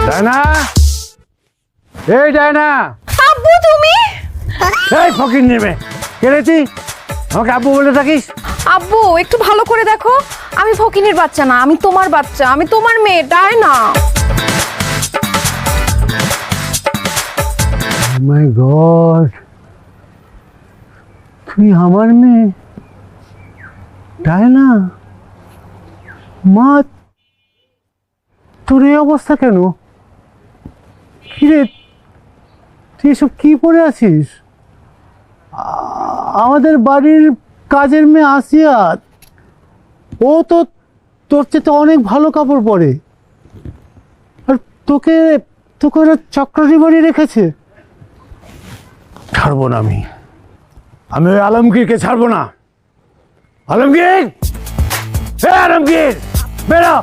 Diana, এই Diana, আব্বু তুমি? এই ফকির নেবে কে রে তুই? আমাকে আব্বু বলে থাকিস? আব্বু একটু ভালো করে দেখো, আমি ফকিনের বাচ্চা না, আমি তোমার বাচ্চা, আমি তোমার মেয়ে ডায়না। মাই গড, তুই আমার মেয়ে ডায়না? মা, তোর এই অবস্থা কেন? কিরে, তুই এসব কি পরে আছিস? আমাদের বাড়ির কাজের মেয়ে আসিয়া, ও তো তোর চেয়ে অনেক ভালো কাপড় পরে, আর তোকে তোকে ওরা চক্রারি বাড়ি রেখেছে। ছাড়বো না আমি ওই আলমগীরকে ছাড়বো না। আলমগীর, আলমগীর বেরো।